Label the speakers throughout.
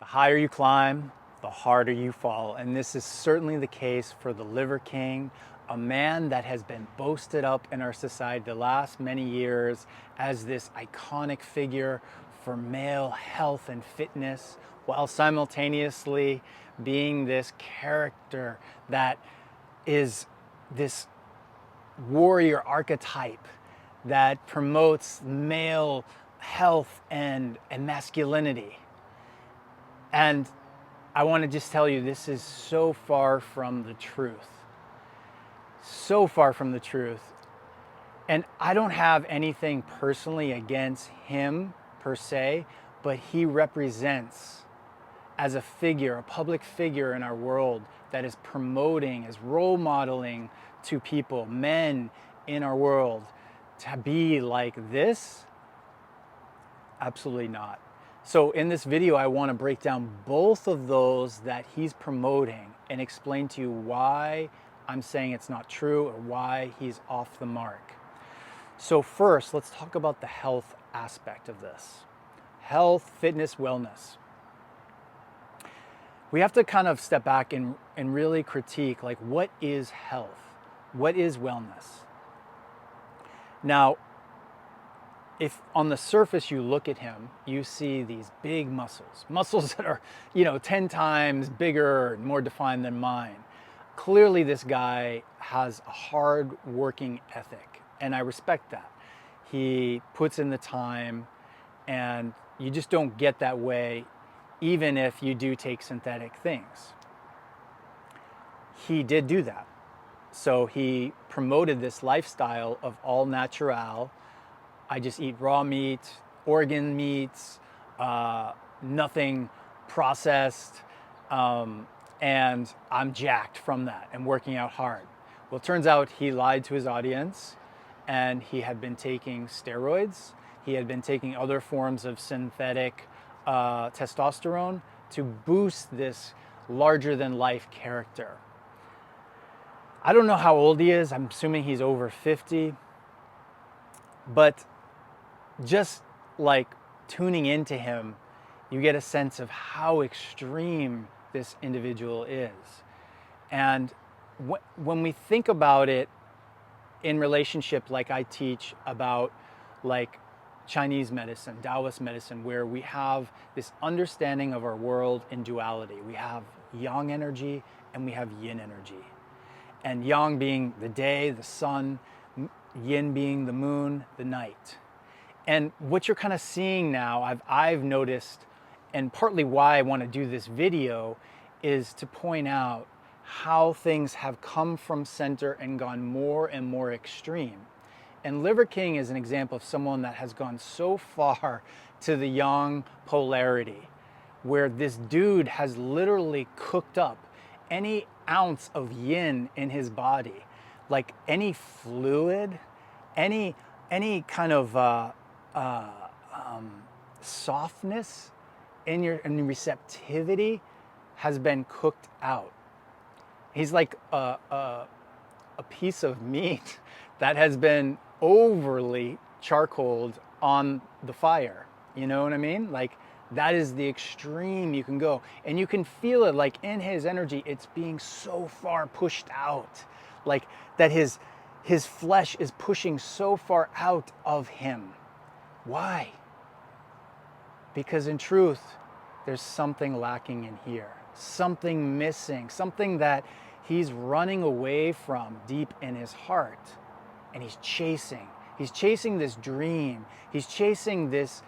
Speaker 1: The higher you climb, the harder you fall. And this is certainly the case for the Liver King, a man that has been boasted up in our society the last many years as this iconic figure for male health and fitness, while simultaneously being this character that is this warrior archetype that promotes male health and masculinity. And I want to just tell you, this is so far from the truth. So far from the truth. And I don't have anything personally against him per se, but he represents, as a figure, a public figure in our world that is promoting, is role modeling to people, men in our world, to be like this. Absolutely not. So in this video, I want to break down both of those that he's promoting and explain to you why I'm saying it's not true or why he's off the mark. So first, let's talk about the health aspect of this. Health, fitness, wellness. We have to kind of step back and really critique, like, what is health? What is wellness? Now, if on the surface you look at him, you see these big muscles that are, 10 times bigger and more defined than mine. Clearly this guy has a hard working ethic, and I respect that. He puts in the time, and you just don't get that way even if you do take synthetic things. He did do that. So he promoted this lifestyle of all natural. I just eat raw meat, organ meats, nothing processed, and I'm jacked from that and working out hard. Well, it turns out he lied to his audience, and he had been taking steroids. He had been taking other forms of synthetic testosterone to boost this larger than life character. I don't know how old he is. I'm assuming he's over 50. But just like tuning into him, you get a sense of how extreme this individual is. And when we think about it in relationship, like I teach about, like Chinese medicine, Taoist medicine, where we have this understanding of our world in duality. We have yang energy and we have yin energy. And yang being the day, the sun, yin being the moon, the night. And what you're kind of seeing now, I've noticed, and partly why I want to do this video, is to point out how things have come from center and gone more and more extreme. And Liver King is an example of someone that has gone so far to the yang polarity, where this dude has literally cooked up any ounce of yin in his body, like any fluid, any kind of softness in your receptivity has been cooked out. He's like a piece of meat that has been overly charcoaled on the fire. You know what I mean? Like, that is the extreme you can go. And you can feel it, like in his energy, it's being so far pushed out. Like that his flesh is pushing so far out of him. Why? Because in truth, there's something lacking in here. Something missing. Something that he's running away from deep in his heart. And he's chasing. He's chasing this dream. He's chasing this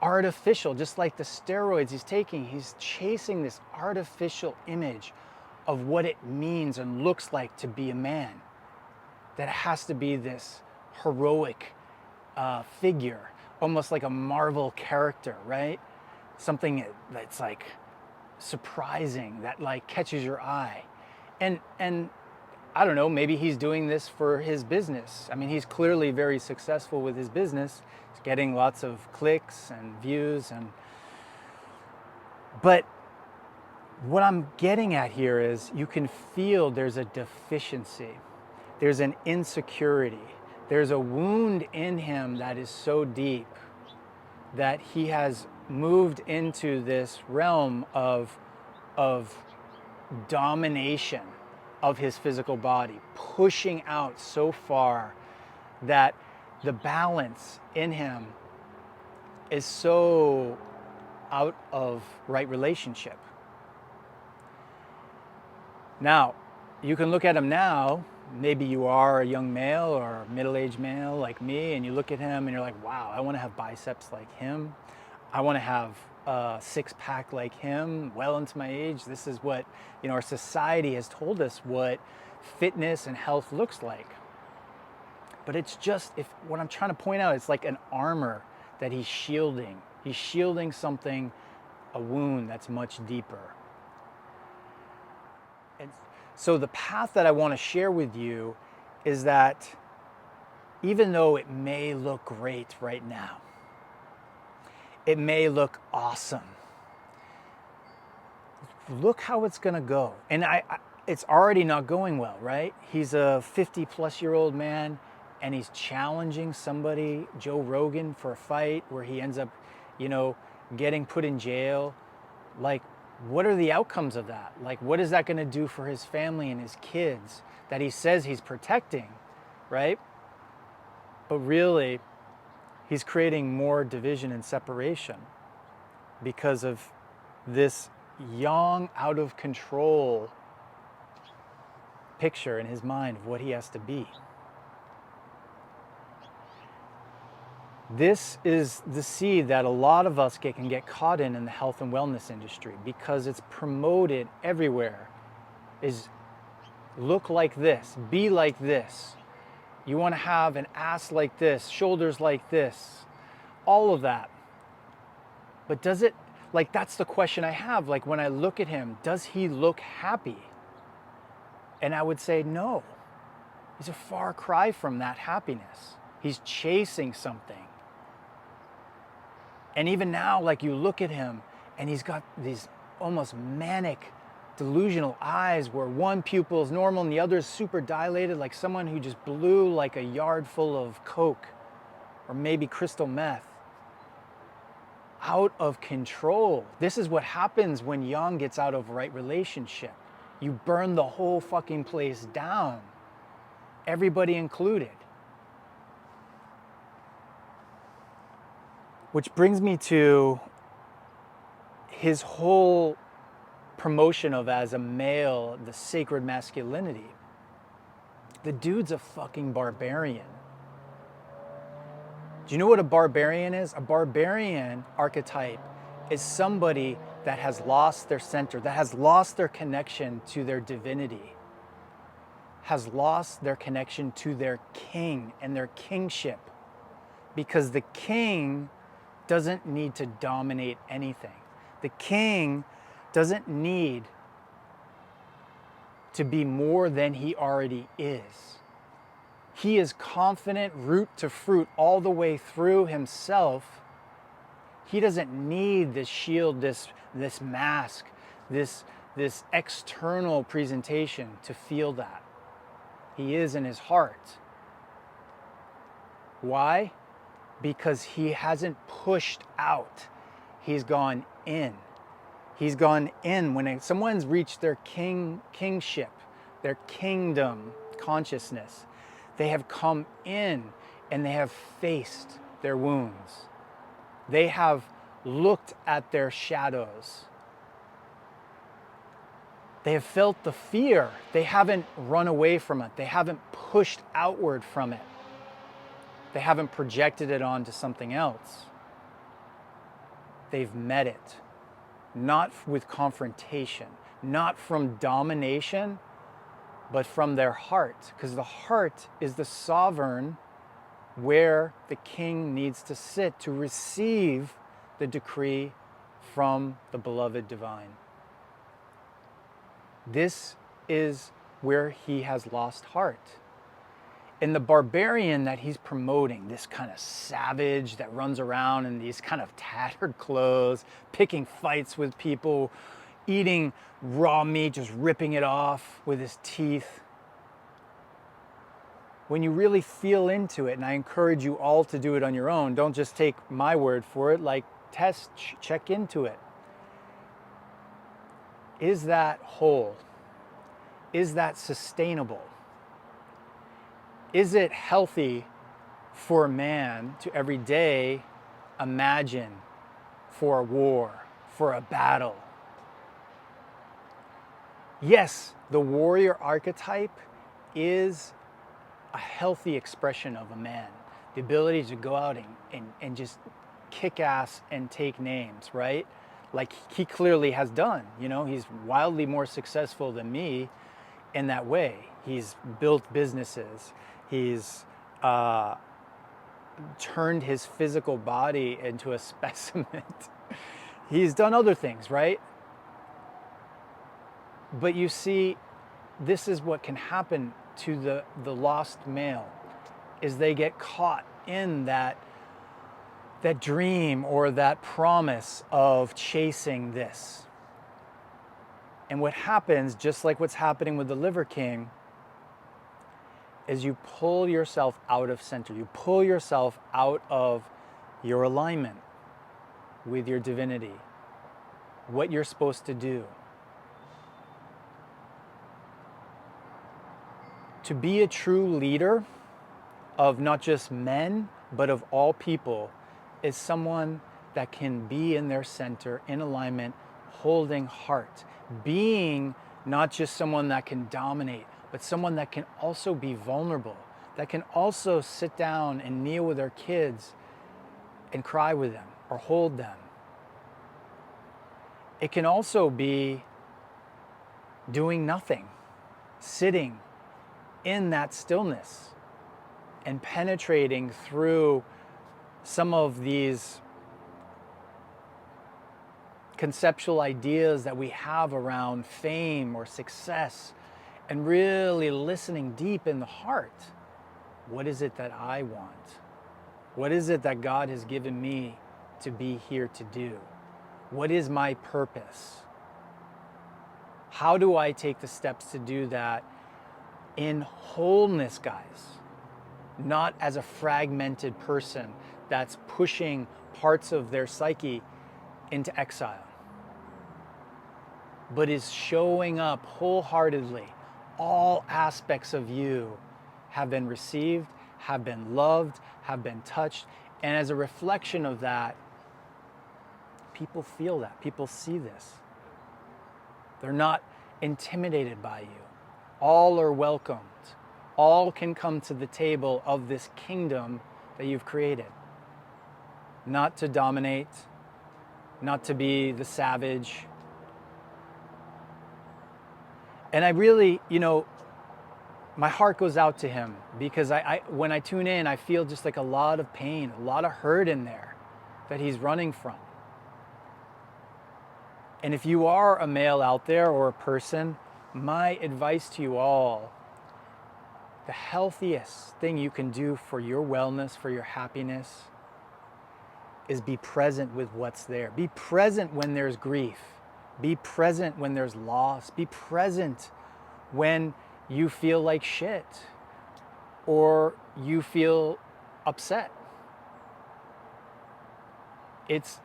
Speaker 1: artificial, just like the steroids he's taking, he's chasing this artificial image of what it means and looks like to be a man. That has to be this heroic figure, almost like a Marvel character, right? Something that's like surprising, that like catches your eye. And I don't know, maybe he's doing this for his business. I mean, he's clearly very successful with his business. He's getting lots of clicks and views, but what I'm getting at here is you can feel there's a deficiency. There's an insecurity. There's a wound in him that is so deep that he has moved into this realm of domination of his physical body, pushing out so far that the balance in him is so out of right relationship. Now, you can look at him now, maybe you are a young male or a middle-aged male like me, and you look at him and you're like, wow, I want to have biceps like him. I want to have a six-pack like him well into my age. This is what, our society has told us what fitness and health looks like. But it's just, what I'm trying to point out, it's like an armor that he's shielding. He's shielding something, a wound that's much deeper. And so the path that I want to share with you is that even though it may look great right now, it may look awesome, look how it's going to go. And it's already not going well, right? He's a 50-plus-year-old man, and he's challenging somebody, Joe Rogan, for a fight where he ends up, getting put in jail. Like, what are the outcomes of that? Like, what is that going to do for his family and his kids that he says he's protecting, right? But really, he's creating more division and separation because of this young, out of control picture in his mind of what he has to be. This is the seed that a lot of us can get caught in the health and wellness industry because it's promoted everywhere. Is look like this, be like this. You want to have an ass like this, shoulders like this, all of that. But does it, that's the question I have. Like, when I look at him, does he look happy? And I would say no. He's a far cry from that happiness. He's chasing something. And even now, you look at him and he's got these almost manic, delusional eyes where one pupil is normal and the other is super dilated, like someone who just blew like a yard full of coke or maybe crystal meth. Out of control. This is what happens when Yang gets out of right relationship. You burn the whole fucking place down, everybody included. Which brings me to his whole promotion of, as a male, the sacred masculinity. The dude's a fucking barbarian. Do you know what a barbarian is? A barbarian archetype is somebody that has lost their center, that has lost their connection to their divinity, has lost their connection to their king and their kingship. Because the king doesn't need to dominate anything. The king doesn't need to be more than he already is. He is confident, root to fruit, all the way through himself. He doesn't need this shield, this mask, this external presentation to feel that. He is in his heart. Why? Because he hasn't pushed out. He's gone in. He's gone in. When someone's reached their kingship, their kingdom consciousness, they have come in and they have faced their wounds. They have looked at their shadows. They have felt the fear. They haven't run away from it. They haven't pushed outward from it. They haven't projected it onto something else. They've met it, not with confrontation, not from domination, but from their heart, because the heart is the sovereign where the king needs to sit to receive the decree from the beloved divine. This is where he has lost heart. And the barbarian that he's promoting, this kind of savage that runs around in these kind of tattered clothes, picking fights with people, eating raw meat, just ripping it off with his teeth. When you really feel into it, and I encourage you all to do it on your own, don't just take my word for it, test, check into it. Is that whole? Is that sustainable? Is it healthy for man to every day imagine for a war, for a battle? Yes, the warrior archetype is a healthy expression of a man. The ability to go out and just kick ass and take names, right? Like he clearly has done. You know, he's wildly more successful than me in that way. He's built businesses. He's turned his physical body into a specimen. He's done other things, right? But you see, this is what can happen to the lost male, is they get caught in that dream or that promise of chasing this. And what happens, just like what's happening with the Liver King, is you pull yourself out of center. You pull yourself out of your alignment with your divinity, what you're supposed to do. To be a true leader of not just men, but of all people, is someone that can be in their center, in alignment, holding heart, being not just someone that can dominate, but someone that can also be vulnerable, that can also sit down and kneel with their kids and cry with them or hold them. It can also be doing nothing, sitting in that stillness and penetrating through some of these conceptual ideas that we have around fame or success, and really listening deep in the heart. What is it that I want? What is it that God has given me to be here to do? What is my purpose? How do I take the steps to do that in wholeness, guys? Not as a fragmented person that's pushing parts of their psyche into exile, but is showing up wholeheartedly. All aspects of you have been received, have been loved, have been touched, and as a reflection of that, people feel that, people see this. They're not intimidated by you. All are welcomed. All can come to the table of this kingdom that you've created. Not to dominate, not to be the savage. And I really, my heart goes out to him, because I when I tune in, I feel just like a lot of pain, a lot of hurt in there that he's running from. And if you are a male out there or a person, my advice to you all, the healthiest thing you can do for your wellness, for your happiness, is be present with what's there. Be present when there's grief. Be present when there's loss. Be present when you feel like shit or you feel upset. It's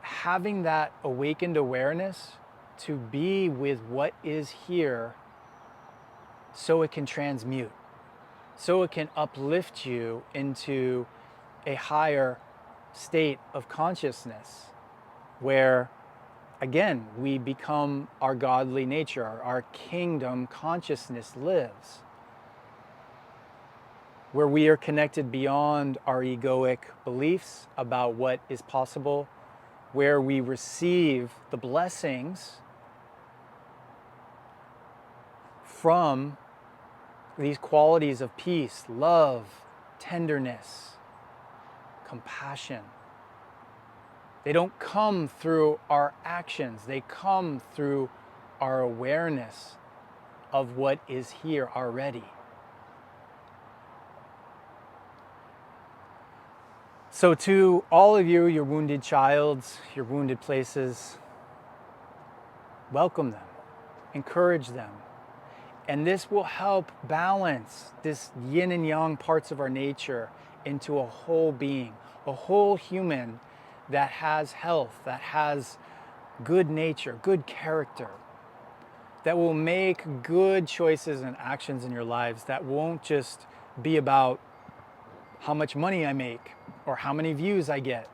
Speaker 1: having that awakened awareness to be with what is here so it can transmute, so it can uplift you into a higher state of consciousness where, again, we become our godly nature, our kingdom consciousness lives, where we are connected beyond our egoic beliefs about what is possible, where we receive the blessings from these qualities of peace, love, tenderness, compassion. They don't come through our actions. They come through our awareness of what is here already. So to all of you, your wounded childs, your wounded places, welcome them, encourage them. And this will help balance this yin and yang parts of our nature into a whole being, a whole human that has health, that has good nature, good character, that will make good choices and actions in your lives, that won't just be about how much money I make or how many views I get,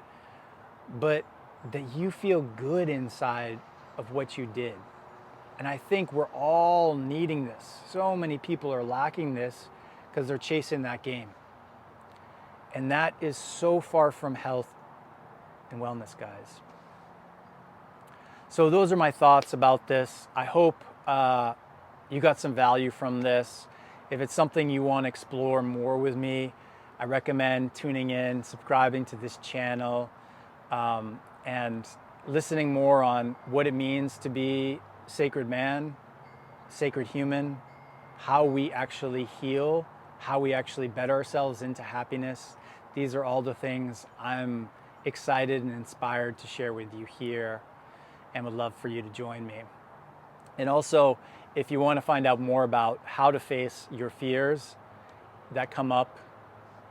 Speaker 1: but that you feel good inside of what you did. And I think we're all needing this. So many people are lacking this because they're chasing that game. And that is so far from health and wellness, guys. So those are my thoughts about this. I hope you got some value from this. If it's something you want to explore more with me, I recommend tuning in, subscribing to this channel, and listening more on what it means to be sacred man, sacred human, how we actually heal, how we actually bet ourselves into happiness. These are all the things I'm excited and inspired to share with you here, and would love for you to join me. And also, if you want to find out more about how to face your fears that come up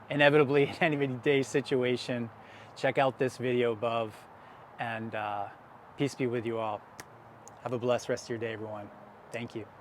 Speaker 1: inevitably in any day situation, check out this video above, and peace be with you all. Have a blessed rest of your day, everyone. Thank you.